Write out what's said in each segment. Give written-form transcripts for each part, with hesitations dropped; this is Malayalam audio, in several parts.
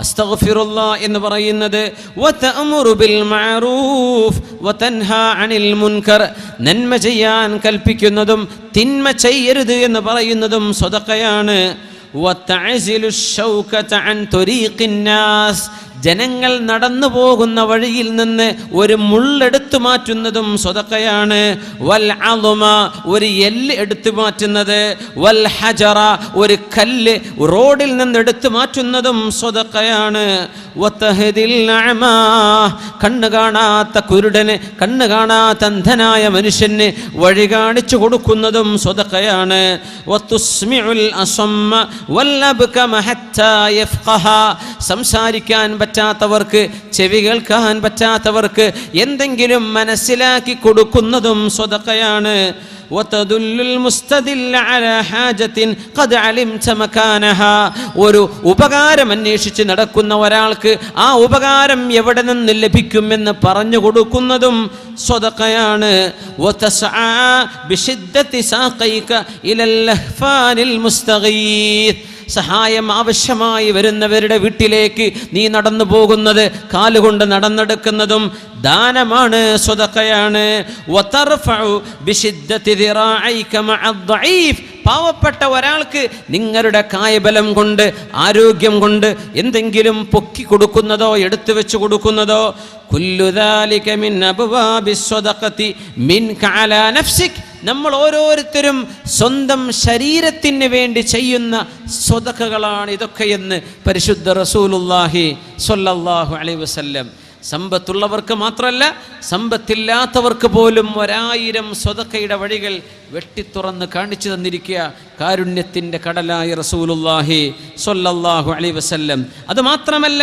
അസ്തഗ്ഫിറുല്ലാ എന്ന് പറയുന്നത് വതഅമുറു ബിൽ മഅറൂഫ് വതൻഹാ അനിൽ മുൻകർ, നന്മ ചെയ്യാൻ കൽപ്പിക്കുന്നതും തിന്മ ചെയ്യരുത് എന്ന് പറയുന്നതും സദഖയാണ്. വതഅസിലു ശൗകത അൻ ത്വരീഖിൻ നാസ്, ജനങ്ങൾ നടന്നു പോകുന്ന വഴിയിൽ നിന്ന് ഒരു മുള്ളെടുത്തു മാറ്റുന്നതും സ്വതക്കയാണ്. വൽ അളുമ, ഒരു എല്ല് എടുത്തു മാറ്റുന്നത്. വൽ ഹജറ, ഒരു കല്ല് റോഡിൽ നിന്ന് എടുത്തു മാറ്റുന്നതും സ്വതക്കയാണ്. വതഹദിൽ അഅമാ, കണ്ണ് കാണാത്ത കുരുടന്, കണ്ണ് കാണാത്ത അന്ധനായ മനുഷ്യന് വഴി കാണിച്ചു കൊടുക്കുന്നതും സ്വതക്കയാണ്. വതുസ്മിഉൽ അസമ്മ വൽ അബ്കമ ഹത്താ യഫ്ഖഹ, സംസാരിക്കാൻ പറ്റാത്തവർക്ക്, ചെവി കേൾക്കാൻ പറ്റാത്തവർക്ക് എന്തെങ്കിലും മനസ്സിലാക്കി കൊടുക്കുന്നതും സ്വതഖയാണ്. വതദുല്ലുൽ മുസ്തദില്ല അലാ ഹാജത്തിൻ ഖദ് അലിംത മകാനഹാ, ഒരു ഉപകാരം അന്വേഷിച്ച് നടക്കുന്ന ഒരാൾക്ക് ആ ഉപകാരം എവിടെ നിന്ന് ലഭിക്കുമെന്ന് പറഞ്ഞു കൊടുക്കുന്നതും സ്വതഖയാണ്. വതസ്ആ ബിശിദ്ദതി സാഖൈക ഇലൽ ലഹ്ഫാനിൽ മുസ്തഗീത്ത്, സഹായം ആവശ്യമായി വരുന്നവരുടെ വീട്ടിലേക്ക് നീ നടന്നു പോകുന്നത്, കാലുകൊണ്ട് നടന്നെടുക്കുന്നതും ദാനമാണ്, സ്വതഖയാണ്. വതർഫഉ ബിശിദ്ദതി ദിറാഇക മഅദ്ദഈഫ്, പാവപ്പെട്ട ഒരാൾക്ക് നിങ്ങളുടെ കായബലം കൊണ്ട്, ആരോഗ്യം കൊണ്ട് എന്തെങ്കിലും പൊക്കി കൊടുക്കുന്നതോ എടുത്തു വെച്ച് കൊടുക്കുന്നതോ. കുല്ലു ദാലിക മിൻ അബ്വാബിസ് സ്വദഖതി മിൻക അലാ നഫ്സിക്, നമ്മൾ ഓരോരുത്തരും സ്വന്തം ശരീരത്തിന് വേണ്ടി ചെയ്യുന്ന സ്വതഖകളാണ് ഇതൊക്കെയെന്ന് പരിശുദ്ധ റസൂലുള്ളാഹി സ്വല്ലല്ലാഹു അലൈഹി വസല്ലം. സമ്പത്തുള്ളവർക്ക് മാത്രമല്ല, സമ്പത്തില്ലാത്തവർക്ക് പോലും 1000 സ്വതഖയുടെ വഴികൾ വെട്ടിത്തുറന്ന് കാണിച്ചു തന്നിരിക്കുക കാരുണ്യത്തിൻ്റെ കടലായ റസൂലുള്ളാഹി സ്വല്ലല്ലാഹു അലൈഹി വസല്ലം. അതുമാത്രമല്ല,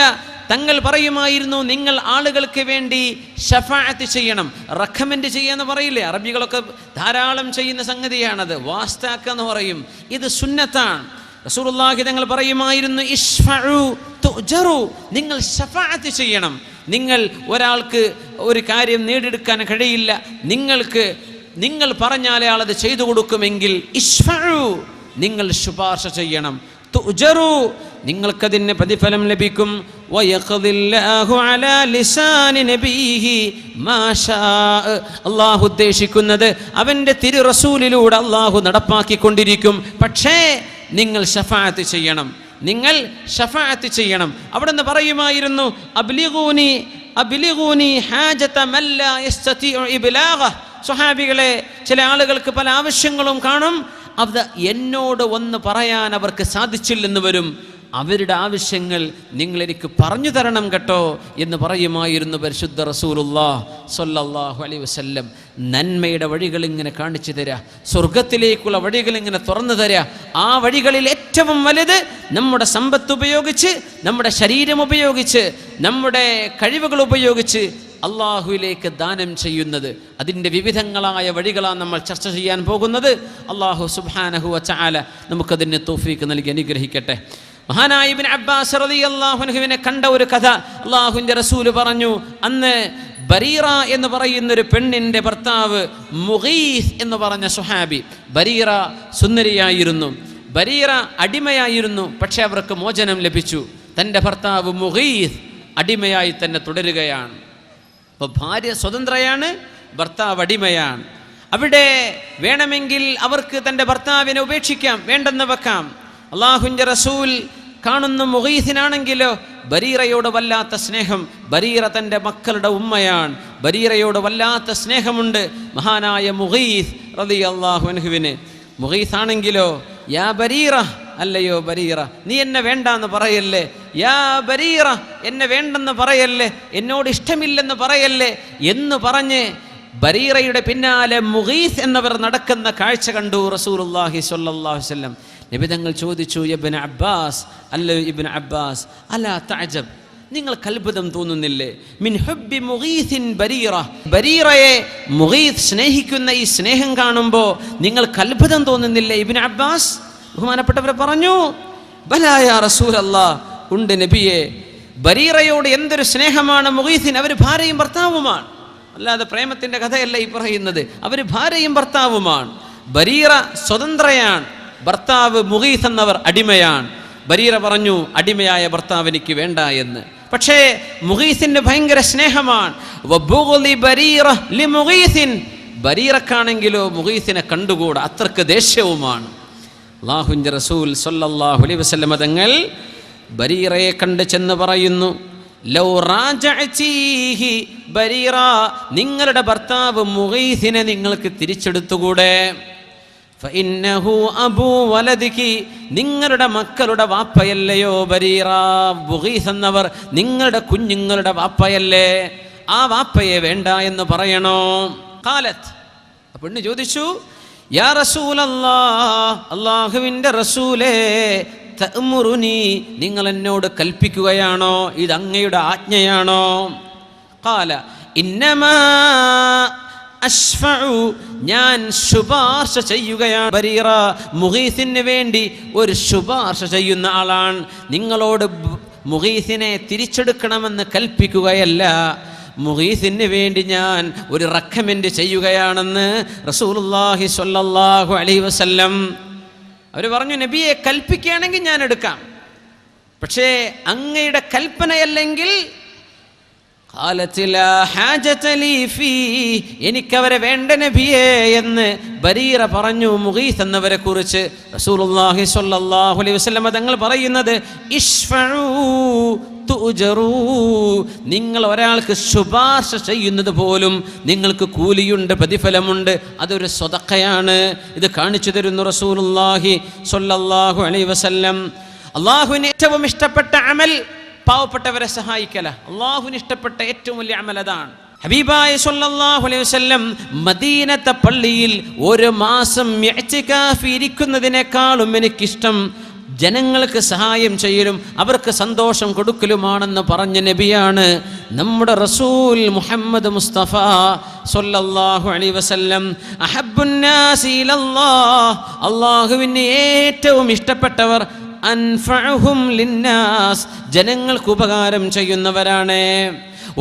തങ്ങൾ പറയുമായിരുന്നു, നിങ്ങൾ ആളുകൾക്ക് വേണ്ടി ഷഫാഅത്ത് ചെയ്യണം. റെക്കമെൻഡ് ചെയ്യാന്ന് പറയില്ലേ, അറബികളൊക്കെ ധാരാളം ചെയ്യുന്ന സംഗതിയാണത്. വാസ്താക്ക എന്ന് പറയും, ഇത് സുന്നത്താണ്. റസൂലുള്ളാഹി തങ്ങൾ പറയുമായിരുന്നു, ഇശ്ഫഉ തുജറു, നിങ്ങൾ ഷഫാഅത്ത് ചെയ്യണം. നിങ്ങൾ ഒരാൾക്ക് ഒരു കാര്യം നേടിയെടുക്കാൻ കഴിയില്ല, നിങ്ങൾ പറഞ്ഞാലേ ആളത് ചെയ്തു കൊടുക്കുമെങ്കിൽ ഇശ്ഫഉ, നിങ്ങൾ ശുപാർശ ചെയ്യണം. തുജറു, നിങ്ങൾക്കതിന് പ്രതിഫലം ലഭിക്കും. വയഖദില്ലാഹു അലാ ലിസാനി നബിഹി മാ ഷാ, അല്ലാഹു ഉദ്ദേശിക്കുന്നത് അവൻ്റെ തിരു റസൂലിലൂടെ അല്ലാഹു നടപ്പാക്കിക്കൊണ്ടിരിക്കും. പക്ഷേ നിങ്ങൾ ഷഫാഅത്ത് ചെയ്യണം, നിങ്ങൾ ഷഫാഅത്ത് ചെയ്യണം. അവിടെ നിന്ന് പറയുമായിരുന്നു, അബ്ലിഗൂനി ഹാജത മൻ ലാ യസ്തതിഉ ഇബ്ലാഗ, സ്വഹാബികളെ, ചില ആളുകൾക്ക് പല ആവശ്യങ്ങളും കാണും, അത് എന്നോട് വന്ന് പറയാൻ അവർക്ക് സാധിച്ചില്ലെന്ന് വരും. അവരുടെ ആവശ്യങ്ങൾ നിങ്ങൾ എനിക്ക് പറഞ്ഞു തരണം കേട്ടോ എന്ന് പറയുമായിരുന്നു പരിശുദ്ധ റസൂലുള്ളാഹി സ്വല്ലല്ലാഹു അലൈഹി വസല്ലം. നന്മയുടെ വഴികൾ ഇങ്ങനെ കാണിച്ചു തരാ, സ്വർഗത്തിലേക്കുള്ള വഴികൾ ഇങ്ങനെ തുറന്നു തരാ. ആ വഴികളിൽ ഏറ്റവും വലുത് നമ്മുടെ സമ്പത്ത് ഉപയോഗിച്ച്, നമ്മുടെ ശരീരം ഉപയോഗിച്ച്, നമ്മുടെ കഴിവുകൾ ഉപയോഗിച്ച് അള്ളാഹുവിലേക്ക് ദാനം ചെയ്യുന്നത്. അതിൻ്റെ വിവിധങ്ങളായ വഴികളാണ് നമ്മൾ ചർച്ച ചെയ്യാൻ പോകുന്നത്. അള്ളാഹു സുബ്ഹാനഹു വ തആല നമുക്കതിന് തൗഫീഖ് നൽകി അനുഗ്രഹിക്കട്ടെ. മഹാനായ ഇബ്നു അബ്ബാസ് റളിയല്ലാഹു അൻഹുവിനെ കണ്ട ഒരു കഥ അള്ളാഹുവിൻ്റെ റസൂല് പറഞ്ഞു. അന്ന് ബരീറ എന്ന് പറയുന്നൊരു പെണ്ണിൻ്റെ ഭർത്താവ് മുഗീസ് എന്ന് പറഞ്ഞ സുഹാബി, ബരീറ സുന്ദരിയായിരുന്നു, ബരീറ അടിമയായിരുന്നു. പക്ഷെ അവർക്ക് മോചനം ലഭിച്ചു. തൻ്റെ ഭർത്താവ് മുഗീസ് അടിമയായി തന്നെ തുടരുകയാണ്. അപ്പോൾ ഭാര്യ സ്വതന്ത്രയാണ്, ഭർത്താവ് അടിമയാണ്. അവിടെ വേണമെങ്കിൽ അവർക്ക് തൻ്റെ ഭർത്താവിനെ ഉപേക്ഷിക്കാം, വേണ്ടെന്ന് വെക്കാം. അള്ളാഹുവിൻ്റെ റസൂൽ കാണുന്ന മുഗീസിനാണെങ്കിലോ ബരീറയോട് വല്ലാത്ത സ്നേഹം. ബരീറ തൻ്റെ മക്കളുടെ ഉമ്മയാണ്, ബരീറയോട് വല്ലാത്ത സ്നേഹമുണ്ട് മഹാനായ മുഗീസ് റളിയല്ലാഹു അൻഹുവിന്. മുഗീസ് ആണെങ്കിലോ, യാ ബരീറ, അല്ലയോ ബരീറ, നീ എന്നെ വേണ്ടാന്ന് പറയല്ലേ, യാ ബരീറ, എന്നെ വേണ്ടെന്ന് പറയല്ലേ, എന്നോട് ഇഷ്ടമില്ലെന്ന് പറയല്ലേ എന്ന് പറഞ്ഞ് ബരീറയുടെ പിന്നാലെ മുഗീസ് എന്നവർ നടക്കുന്ന കാഴ്ച കണ്ടു റസൂലുള്ളാഹി സ്വല്ലല്ലാഹു അലൈഹി വസല്ലം. നബി തങ്ങൾ ചോദിച്ചു, ഇബ്നു അബ്ബാസ്, അല്ലയോ ഇബ്നു അബ്ബാസ്, അലാ തഅജബ്, നിങ്ങൾക്ക് അത്ഭുതം തോന്നുന്നില്ലേ? മിൻ ഹുബ്ബി മുഗീസിൻ ബരീറ, ബരീറയെ മുഗീസ് സ്നേഹിക്കുന്ന ഈ സ്നേഹം കാണുമ്പോൾ നിങ്ങൾക്ക് അത്ഭുതം തോന്നുന്നില്ലേ ഇബ്നു അബ്ബാസ്? ബഹുമാനപ്പെട്ടവരെ പറഞ്ഞു, ബലാ യാ റസൂലല്ലാഹ്, ഉണ്ട് നബിയെ. ബരീറയോട് എന്തൊരു സ്നേഹമാണ് മുഗീസിന്. അവർ ഭാര്യയും ഭർത്താവുമാണ്, അല്ലാതെ പ്രേമത്തിൻ്റെ കഥയല്ല ഈ പറയുന്നത്. അവർ ഭാര്യയും ഭർത്താവുമാണ്. ബരീറ സ്വതന്ത്രയാണ്, ഭർത്താവ് മുഗീസ് എന്നവർ അടിമയാണ്. ബരീറ പറഞ്ഞു, അടിമയായ ഭർത്താവ് എനിക്ക് വേണ്ട എന്ന്. പക്ഷേ മുഗീസിന് ഭയങ്കര സ്നേഹമാണ്. ബരീറക്കാണെങ്കിലോ മുഗീസിനെ കണ്ടുകൂടാ, അത്രക്ക് ദേഷ്യവുമാണ്. അല്ലാഹുവിൻ്റെ റസൂൽ സ്വല്ലല്ലാഹു അലൈഹി വസല്ലം തങ്ങൾ ബരീറയെ കണ്ട് ചെന്ന് പറയുന്നു, ലൗ റാജഅതീഹി ബരീറ, നിങ്ങളുടെ ഭർത്താവ് മുഗീസിനെ നിങ്ങൾക്ക് തിരിച്ചെടുത്തുകൂടെ? ഫഇന്നഹു അബൂ വലദികി, നിങ്ങളുടെ മക്കളുടെ വാപ്പയല്ലയോ ബരീറ? മുഗീസ് എന്നവർ നിങ്ങളുടെ കുഞ്ഞുങ്ങളുടെ വാപ്പയല്ലേ? ആ വാപ്പയെ വേണ്ട എന്ന് പറയണോ? ഖാലത്ത്, പെണ്ണ് ചോദിച്ചു, യാ റസൂലല്ലാഹ്, അല്ലാഹുവിൻ്റെ റസൂലേ, തഅ്മുറുനി, നിങ്ങൾ എന്നോട് കൽപ്പിക്കുകയാണോ? ഇത് അങ്ങയുടെ ആജ്ഞയാണോ? ഖാല ഇന്നമാ അശ്ഫഉ, ഞാൻ ശുപാർശ ചെയ്യുകയാണ്. ബരീറ മുഗീസിന് വേണ്ടി ഒരു ശുപാർശ ചെയ്യുന്ന ആളാണ്. നിങ്ങളോട് മുഗീസിനെ തിരിച്ചെടുക്കണമെന്ന് കൽപ്പിക്കുകയല്ല, മുഗീസിന് വേണ്ടി ഞാൻ ഒരു റെക്കമെൻഡ് ചെയ്യുകയാണെന്ന് റസൂലുള്ളാഹി സ്വല്ലല്ലാഹു അലൈഹി വസല്ലം. അവർ പറഞ്ഞു, നബിയെ കൽപ്പിക്കുകയാണെങ്കിൽ ഞാൻ എടുക്കാം, പക്ഷേ അങ്ങയുടെ കൽപ്പനയല്ലെങ്കിൽ എനിക്കവരെ വേണ്ട നബിയേ എന്ന് ബരീറ പറഞ്ഞു. മുഗീസ് എന്നവരെ കുറിച്ച് റസൂലുള്ളാഹി സ്വല്ലല്ലാഹു അലൈഹി വസല്ലം തങ്ങൾ പറയുന്നത്, ഇശ്ഫഉ തുജറൂ, നിങ്ങൾ ഒരാൾക്ക് ശുപാർശ ചെയ്യുന്നത് പോലും നിങ്ങൾക്ക് കൂലിയുണ്ട്, പ്രതിഫലമുണ്ട്, അതൊരു സ്വതക്കയാണ്. ഇത് കാണിച്ചു തരുന്നു റസൂലുള്ളാഹി സ്വല്ലല്ലാഹു അലൈഹി വസല്ലം. അല്ലാഹുവിന് ഏറ്റവും ഇഷ്ടപ്പെട്ട അമൽ പാവപ്പെട്ടവരെ സഹായിക്കല. അല്ലാഹുവിന് ഇഷ്ടപ്പെട്ട ഏറ്റവും വലിയ അമൽ അതാണ്. ഹബീബായ സ്വല്ലല്ലാഹു അലൈഹി വസല്ലം മദീനത്തെ പള്ളിയിൽ ഒരു മാസം ഇഅ്തികാഫ് ഇരിക്കുന്നതിനേക്കാളും എനിക്കിഷ്ടം ജനങ്ങൾക്ക് സഹായം ചെയ്യലും അവർക്ക് സന്തോഷം കൊടുക്കലുമാണെന്ന് പറഞ്ഞ നബിയാണ് നമ്മുടെ റസൂൽ മുഹമ്മദ് മുസ്തഫ സ്വല്ലല്ലാഹു അലൈഹി വസല്ലം. അഹബ്ബുന്നാസി ഇലല്ലാഹ്, അല്ലാഹുവിന് ഏറ്റവും ഇഷ്ടപ്പെട്ടവർ അൻഫഉഹും ലിന്നാസ്, ജനങ്ങൾക്ക് ഉപകാരം ചെയ്യുന്നവരാണ്.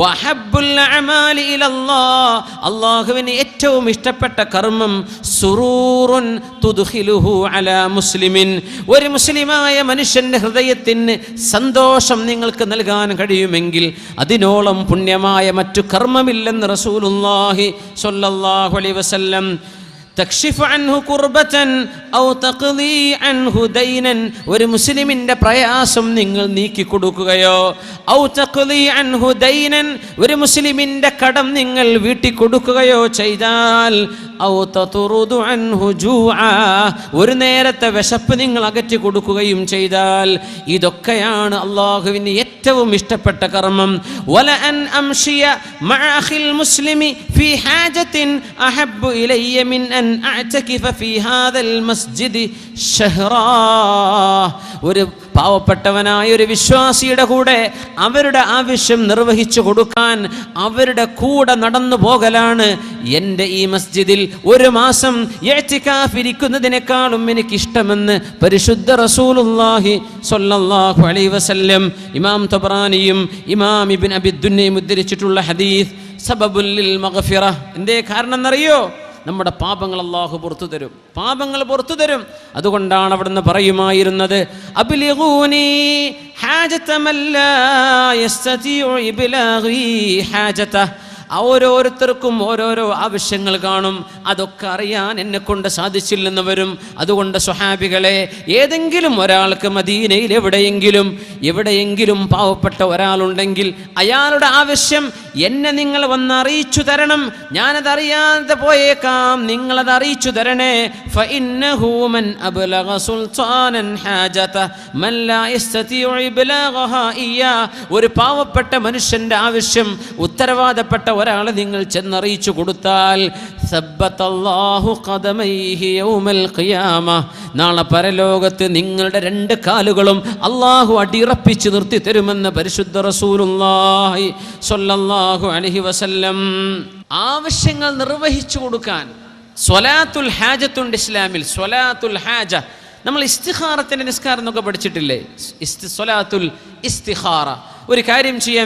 വഹബ്ബുൽ അഅമാലി ഇലല്ലാഹ്, അല്ലാഹുവിന് ഏറ്റവും ഇഷ്ടപ്പെട്ട കർമ്മം സുറൂറുൻ തുദ്ഖിലുഹു അലാ മുസ്ലിമിൻ, ഒരു മുസ്ലിമായ മനുഷ്യന്റെ ഹൃദയത്തിന് സന്തോഷം നിങ്ങൾക്ക് നൽകാൻ കഴിയുമെങ്കിൽ അതിനോളം പുണ്യമായ മറ്റു കർമ്മമില്ലെന്ന് റസൂലുള്ളാഹി സ്വല്ലല്ലാഹു അലൈഹി വസല്ലം. തക്ഷിഫ് അൻഹു കുർബതൻ ഔ തഖ്ദി അൻഹു ദൈനൻ, ഒരു മുസ്ലിമിന്റെ പ്രയാസം നിങ്ങൾ നീക്കി കൊടുക്കുകയോ, ഔ തഖ്ദി അൻഹു ദൈനൻ, ഒരു മുസ്ലിമിന്റെ കടം നിങ്ങൾ വീട്ടി കൊടുക്കുകയോ ചെയ്താൽ, ഔ തതുറുദു അൻഹു ജൂആ, ഒരു നേരത്തെ വിശപ്പ് നിങ്ങൾ അകറ്റി കൊടുക്കുകയും ചെയ്താൽ, ഇതൊക്കെയാണ് അല്ലാഹുവിന് ഏറ്റവും ഇഷ്ടപ്പെട്ട കർമ്മം. വല അൻ അംഷിയ മഅ അഖിൽ മുസ്ലിമി ഫീ ഹാജത്തിൻ അഹബ്ബു ഇലയ്യ മിൻ അൻ അഅ്തകിഫ ഫീ ഹാദൽ മസ്ജിദി ശഹ്റാ, ഒരു പാവപ്പെട്ടവനായ ഒരു വിശ്വാസിയുടെ കൂടെ അവരുടെ ആവശ്യം നിർവഹിച്ചു കൊടുക്കാൻ അവരുടെ കൂടെ നടന്നു പോകലാണ് എൻ്റെ ഈ മസ്ജിദിൽ ഒരു മാസം ഇഅ്തികാഫ് ഇരിക്കുന്നതിനേക്കാളും എനിക്കിഷ്ടമെന്ന് പരിശുദ്ധ റസൂലുള്ളാഹി സ്വല്ലല്ലാഹു അലൈഹി വസല്ലം. ഇമാം തബറാനിയും ഇമാം ഇബ്നു അബി ദുന്നയും ഉദ്ധരിച്ചിട്ടുള്ള ഹദീസ് സബബുൽ ലിൽ മഗ്ഫിറ. എന്തേ കാരണം എന്നറിയോ? നമ്മുടെ പാപങ്ങൾ അല്ലാഹു പുറത്തു തരും, പാപങ്ങൾ പുറത്തു തരും. അതുകൊണ്ടാണ് അവിടുന്ന് പറയുമായിരുന്നത്, അബ്ലിഗൂനി ഹാജത മൻ ലാ യസ്തതിഉ ഇബ്ലാഗി ഹാജത. ഓരോരുത്തർക്കും ഓരോരോ ആവശ്യങ്ങൾ കാണും, അതൊക്കെ അറിയാൻ എന്നെ കൊണ്ട് സാധിച്ചില്ലെന്ന് വരും. അതുകൊണ്ട് സ്വഹാബികളെ, ഏതെങ്കിലും ഒരാൾക്ക് മദീനയിൽ എവിടെയെങ്കിലും പാവപ്പെട്ട ഒരാളുണ്ടെങ്കിൽ അയാളുടെ ആവശ്യം എന്നെ നിങ്ങൾ വന്ന് അറിയിച്ചു തരണം. ഞാനതറിയാതെ പോയേക്കാം, നിങ്ങളത് അറിയിച്ചു തരണേ. ഫഇന്നഹു മൻ അബ്ലഗ സുൽത്താനൻ ഹാജത മൻ ലാ യസ്തതിഉ ഇബ്ലാഗഹാ ഇയ്യാ, ഒരു പാവപ്പെട്ട മനുഷ്യന്റെ ആവശ്യം ഉത്തരവാദപ്പെട്ട ഒരാളെ നിങ്ങൾ ചെന്നറിയിച്ചു കൊടുത്താൽ, സബ്ബതല്ലാഹു ഖദമൈഹി യൗമൽ ഖിയാമ, നാളെ പരലോകത്ത് നിങ്ങളുടെ രണ്ട് കാലുകളും അല്ലാഹു അടിയുറപ്പിച്ച് നിർത്തി തരുമെന്ന് പരിശുദ്ധ റസൂലുള്ളാഹി സ്വല്ലല്ലാഹു അലൈഹി വസല്ലം. ആവശ്യങ്ങൾ നിർവഹിച്ചു കൊടുക്കാൻ സ്വലാത്തുൽ ഹാജത്തുണ്ട് ഇസ്ലാമിൽ. സ്വലാത്തുൽ ഹാജ, നമ്മൾ ഇസ്തിഖാറത്തിന്റെ നിസ്കാരം എന്നൊക്കെ പഠിച്ചിട്ടില്ലേ? സ്വലാത്തുൽ ഇസ്തിഖാറ, ഒരു കാര്യം ചെയ്യാൻ